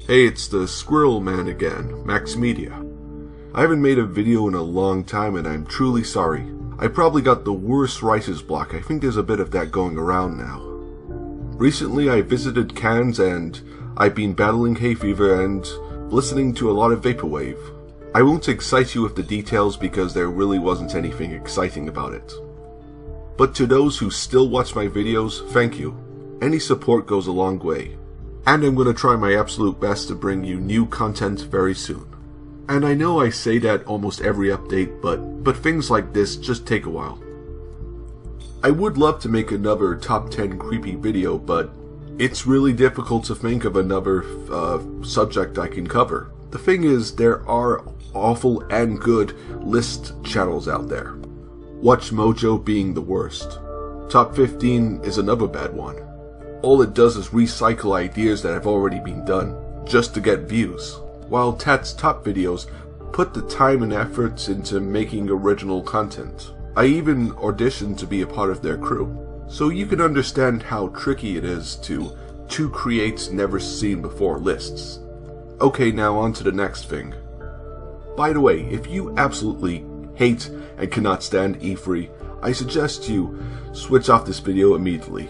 Hey, it's the Squirrel Man again, Max Media. I haven't made a video in a long time and I'm truly sorry. I probably got the worst writer's block. I think there's a bit of that going around now. Recently I visited Cannes and I've been battling hay fever and listening to a lot of vaporwave. I won't excite you with the details because there really wasn't anything exciting about it. But to those who still watch my videos, thank you. Any support goes a long way. And I'm going to try my absolute best to bring you new content very soon. And I know I say that almost every update, but things like this just take a while. I would love to make another top 10 creepy video, but it's really difficult to think of another subject I can cover. The thing is, there are awful and good list channels out there. Watch Mojo being the worst. Top 15 is another bad one. All it does is recycle ideas that have already been done, just to get views. While Tat's top videos put the time and efforts into making original content. I even auditioned to be a part of their crew. So you can understand how tricky it is to create never seen before lists. Okay, now on to the next thing. By the way, if you absolutely hate and cannot stand E3, I suggest you switch off this video immediately.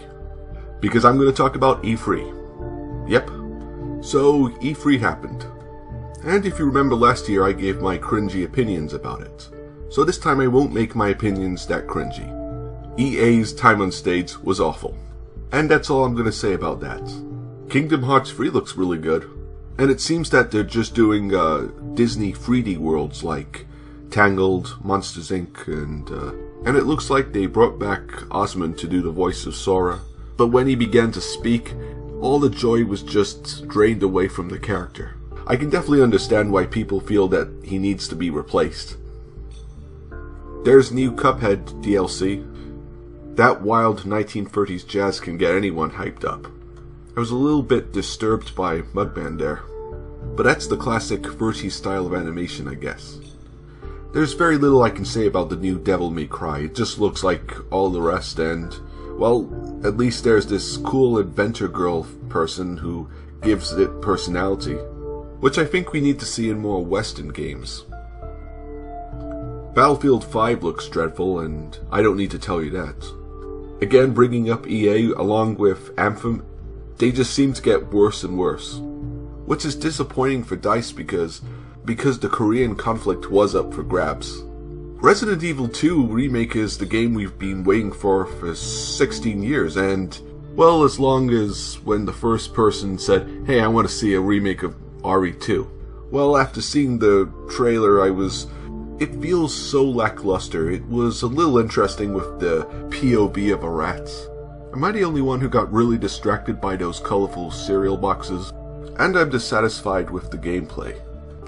Because I'm going to talk about E3. Yep. So, E3 happened. And if you remember last year, I gave my cringy opinions about it. So this time I won't make my opinions that cringy. EA's time on stage was awful. And that's all I'm going to say about that. Kingdom Hearts 3 looks really good. And it seems that they're just doing Disney 3D worlds like Tangled, Monsters Inc. And it looks like they brought back Osmond to do the voice of Sora. But when he began to speak, all the joy was just drained away from the character. I can definitely understand why people feel that he needs to be replaced. There's new Cuphead DLC. That wild 1930s jazz can get anyone hyped up. I was a little bit disturbed by Mugman there. But that's the classic Verty style of animation, I guess. There's very little I can say about the new Devil May Cry. It just looks like all the rest and, well, at least there's this cool inventor girl person who gives it personality, which I think we need to see in more Western games. Battlefield 5 looks dreadful, and I don't need to tell you that. Again, bringing up EA along with Anthem, they just seem to get worse and worse. Which is disappointing for DICE because the Korean conflict was up for grabs. Resident Evil 2 Remake is the game we've been waiting for 16 years, and, well, as long as when the first person said, hey, I want to see a remake of RE2. Well, after seeing the trailer, it feels so lackluster. It was a little interesting with the POV of a rat. Am I the only one who got really distracted by those colorful cereal boxes? And I'm dissatisfied with the gameplay.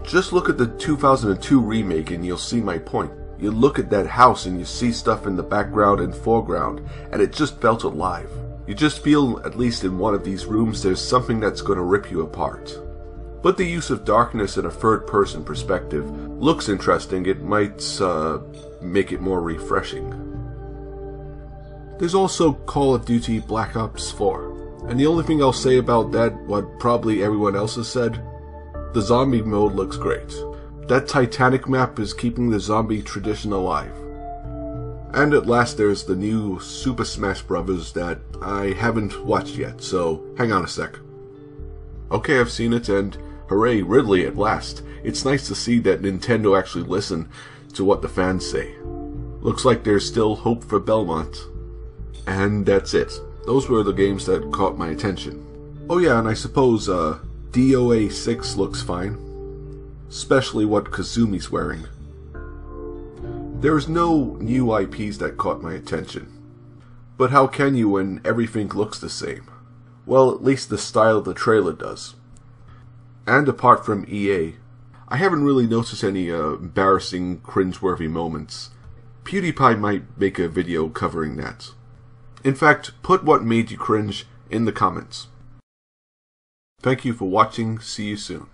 Just look at the 2002 remake and you'll see my point. You look at that house and you see stuff in the background and foreground, and it just felt alive. You just feel, at least in one of these rooms, there's something that's going to rip you apart. But the use of darkness in a third-person perspective looks interesting. It might make it more refreshing. There's also Call of Duty Black Ops 4. And the only thing I'll say about that, what probably everyone else has said, the zombie mode looks great. That Titanic map is keeping the zombie tradition alive. And at last there's the new Super Smash Bros. That I haven't watched yet, so hang on a sec. Okay, I've seen it, and hooray, Ridley at last. It's nice to see that Nintendo actually listen to what the fans say. Looks like there's still hope for Belmont. And that's it. Those were the games that caught my attention. Oh yeah, and I suppose DOA 6 looks fine. Especially what Kazumi's wearing. There's no new IPs that caught my attention. But how can you when everything looks the same? Well, at least the style of the trailer does. And apart from EA, I haven't really noticed any embarrassing, cringeworthy moments. PewDiePie might make a video covering that. In fact, put what made you cringe in the comments. Thank you for watching. See you soon.